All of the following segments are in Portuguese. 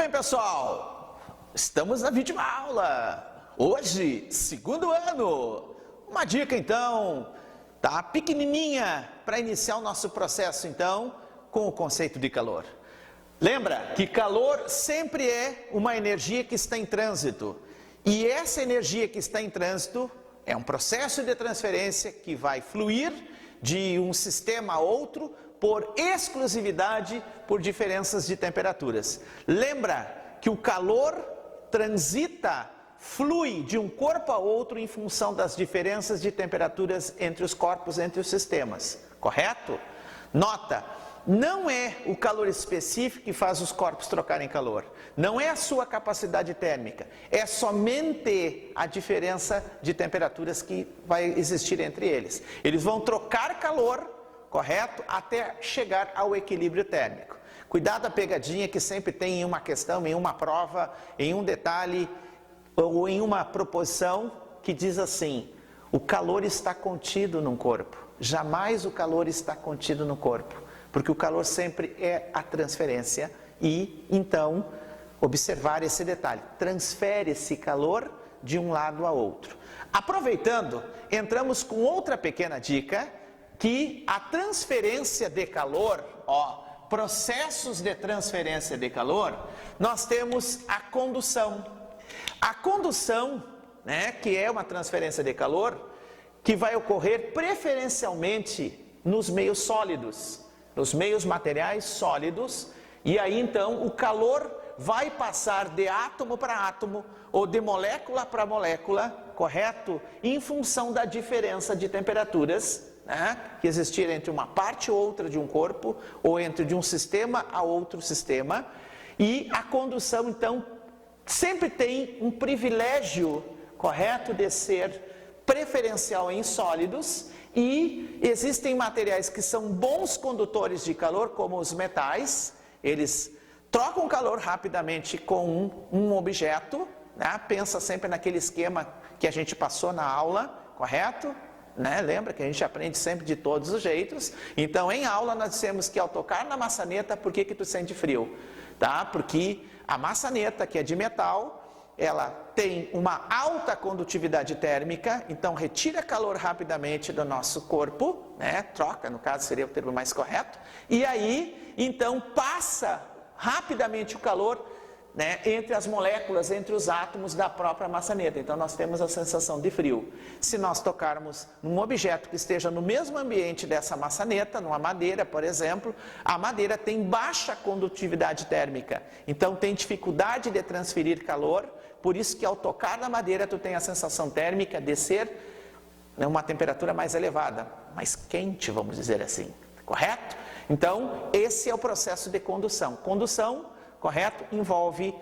Muito bem, pessoal, estamos na videoaula. Hoje, segundo ano. Uma dica, então, tá pequenininha para iniciar o nosso processo, então, com o conceito de calor. Lembra que calor sempre é uma energia que está em trânsito. E essa energia que está em trânsito é um processo de transferência que vai fluir de um sistema a outro por exclusividade por diferenças de temperaturas. Lembra que o calor transita, flui de um corpo a outro em função das diferenças de temperaturas entre os corpos, entre os sistemas, correto? Nota, não é o calor específico que faz os corpos trocarem calor, não é a sua capacidade térmica, é somente a diferença de temperaturas que vai existir entre eles. Eles vão trocar calor, correto? Até chegar ao equilíbrio térmico. Cuidado a pegadinha que sempre tem em uma questão, em uma prova, em um detalhe ou em uma proposição que diz assim: o calor está contido num corpo. Jamais o calor está contido no corpo, porque o calor sempre é a transferência e, então, observar esse detalhe, transfere-se calor de um lado a outro. Aproveitando, entramos com outra pequena dica, que a transferência de calor, processos de transferência de calor, nós temos a condução. A condução, que é uma transferência de calor, que vai ocorrer preferencialmente nos meios sólidos, nos meios materiais sólidos, e aí então o calor vai passar de átomo para átomo, ou de molécula para molécula, correto? Em função da diferença de temperaturas, que existir entre uma parte ou outra de um corpo, ou entre de um sistema a outro sistema. E a condução, então, sempre tem um privilégio, correto, de ser preferencial em sólidos, e existem materiais que são bons condutores de calor, como os metais. Eles trocam calor rapidamente com um objeto, pensa sempre naquele esquema que a gente passou na aula, correto? Lembra que a gente aprende sempre de todos os jeitos. Então, em aula nós dissemos que ao tocar na maçaneta, por que tu sente frio? Porque a maçaneta, que é de metal, ela tem uma alta condutividade térmica, então retira calor rapidamente do nosso corpo, troca, no caso seria o termo mais correto, e aí, então, passa rapidamente o calor, entre as moléculas, entre os átomos da própria maçaneta. Então nós temos a sensação de frio. Se nós tocarmos num objeto que esteja no mesmo ambiente dessa maçaneta, numa madeira, por exemplo, a madeira tem baixa condutividade térmica, então tem dificuldade de transferir calor, por isso que ao tocar na madeira tu tem a sensação térmica de ser uma temperatura mais elevada, mais quente, vamos dizer assim, correto? Então esse é o processo de condução. Condução, correto? Envolve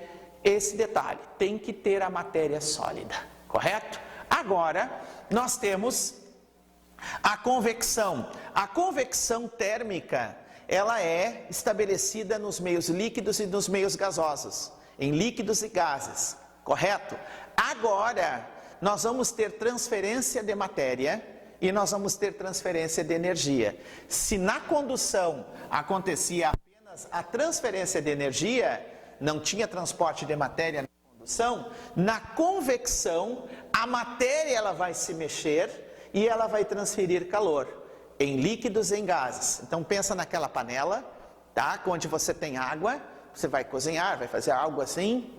esse detalhe, tem que ter a matéria sólida, correto? Agora, nós temos a convecção. A convecção térmica, ela é estabelecida nos meios líquidos e nos meios gasosos, em líquidos e gases, correto? Agora, nós vamos ter transferência de matéria e nós vamos ter transferência de energia. Se na condução acontecia apenas a transferência de energia, não tinha transporte de matéria na condução, na convecção a matéria ela vai se mexer e ela vai transferir calor em líquidos e em gases. Então pensa naquela panela, onde você tem água, você vai cozinhar, vai fazer algo assim,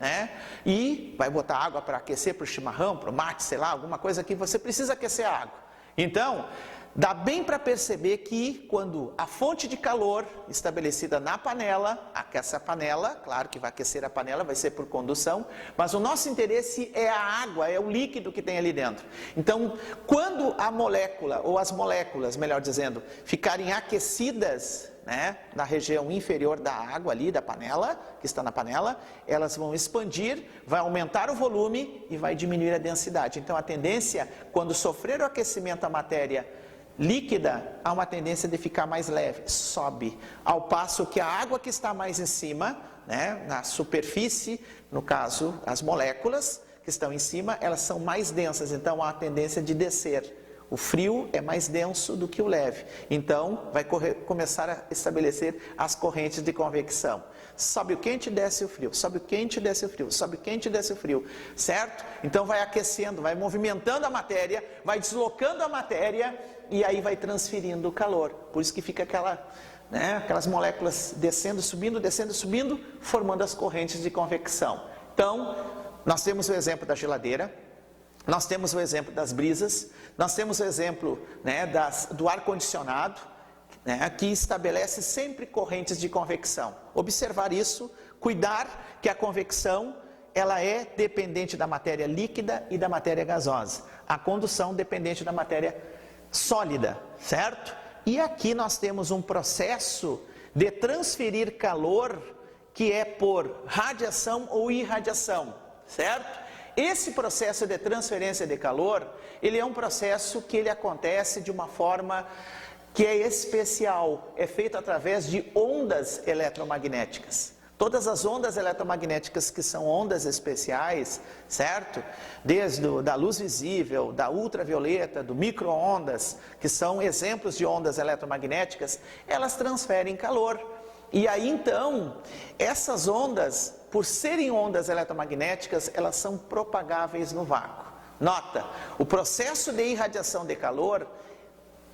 e vai botar água para aquecer para o chimarrão, para o mate, sei lá, alguma coisa que você precisa aquecer a água. Então, dá bem para perceber que quando a fonte de calor estabelecida na panela, aquece a panela, claro que vai aquecer a panela, vai ser por condução, mas o nosso interesse é a água, é o líquido que tem ali dentro. Então, quando a molécula, ou as moléculas, melhor dizendo, ficarem aquecidas, na região inferior da água ali, da panela, que está na panela, elas vão expandir, vai aumentar o volume e vai diminuir a densidade. Então a tendência, quando sofrer o aquecimento a matéria líquida, há uma tendência de ficar mais leve, sobe, ao passo que a água que está mais em cima, na superfície, no caso as moléculas que estão em cima, elas são mais densas, então há a tendência de descer O frio é mais denso do que o leve, então vai começar a estabelecer as correntes de convecção. Sobe o quente, desce o frio, sobe o quente, desce o frio, sobe o quente, desce o frio, certo? Então vai aquecendo, vai movimentando a matéria, vai deslocando a matéria e aí vai transferindo o calor. Por isso que fica aquelas moléculas descendo, subindo, formando as correntes de convecção. Então, nós temos o exemplo da geladeira, nós temos o exemplo das brisas, nós temos o exemplo do ar-condicionado, que estabelece sempre correntes de convecção. Observar isso, cuidar que a convecção ela é dependente da matéria líquida e da matéria gasosa. A condução dependente da matéria sólida, certo? E aqui nós temos um processo de transferir calor que é por radiação ou irradiação, certo? Esse processo de transferência de calor, ele é um processo que ele acontece de uma forma que é especial, é feito através de ondas eletromagnéticas. Todas as ondas eletromagnéticas que são ondas especiais, certo? Desde da luz visível, da ultravioleta, do micro-ondas, que são exemplos de ondas eletromagnéticas, elas transferem calor. E aí então, essas ondas, por serem ondas eletromagnéticas, elas são propagáveis no vácuo. Nota, o processo de irradiação de calor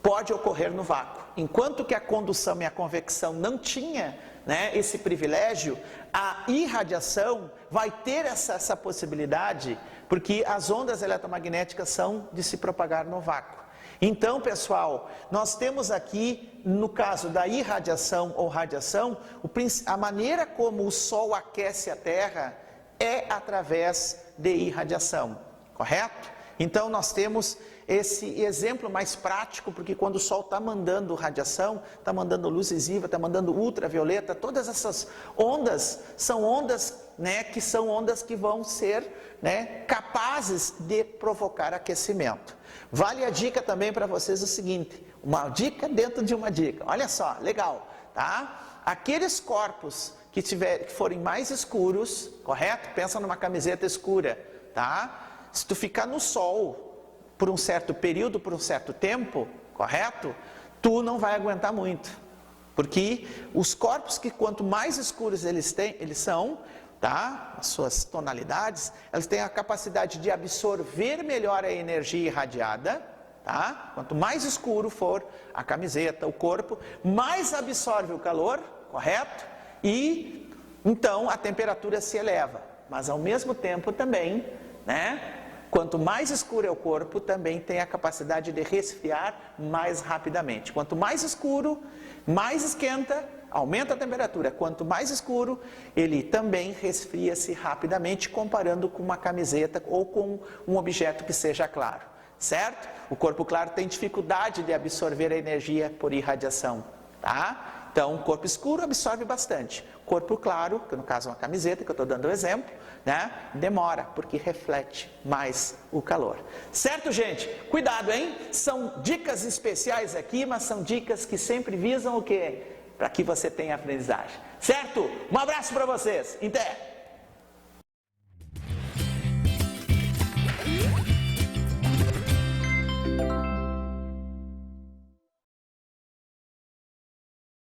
pode ocorrer no vácuo. Enquanto que a condução e a convecção não tinha esse privilégio, a irradiação vai ter essa possibilidade, porque as ondas eletromagnéticas são de se propagar no vácuo. Então, pessoal, nós temos aqui, no caso da irradiação ou radiação, a maneira como o Sol aquece a Terra é através de irradiação, correto? Então, nós temos esse exemplo mais prático, porque quando o Sol está mandando radiação, está mandando luz visível, está mandando ultravioleta, todas essas ondas são ondas, que são ondas que vão ser, capazes de provocar aquecimento. Vale a dica também para vocês o seguinte, uma dica dentro de uma dica, olha só, legal, tá? Aqueles corpos que forem mais escuros, correto? Pensa numa camiseta escura, tá? Se tu ficar no sol por um certo período, por um certo tempo, correto? Tu não vai aguentar muito, porque os corpos que quanto mais escuros eles são, tá? As suas tonalidades, elas têm a capacidade de absorver melhor a energia irradiada, tá? Quanto mais escuro for a camiseta, o corpo, mais absorve o calor, correto? E então a temperatura se eleva, mas ao mesmo tempo também, quanto mais escuro é o corpo, também tem a capacidade de resfriar mais rapidamente. Quanto mais escuro, mais esquenta, aumenta a temperatura. Quanto mais escuro, ele também resfria-se rapidamente, comparando com uma camiseta ou com um objeto que seja claro, certo? O corpo claro tem dificuldade de absorver a energia por irradiação, tá? Então, o corpo escuro absorve bastante. Corpo claro, que no caso é uma camiseta, que eu estou dando o exemplo, demora, porque reflete mais o calor. Certo, gente? Cuidado, hein? São dicas especiais aqui, mas são dicas que sempre visam o quê? Para que você tenha aprendizagem. Certo? Um abraço para vocês. Até!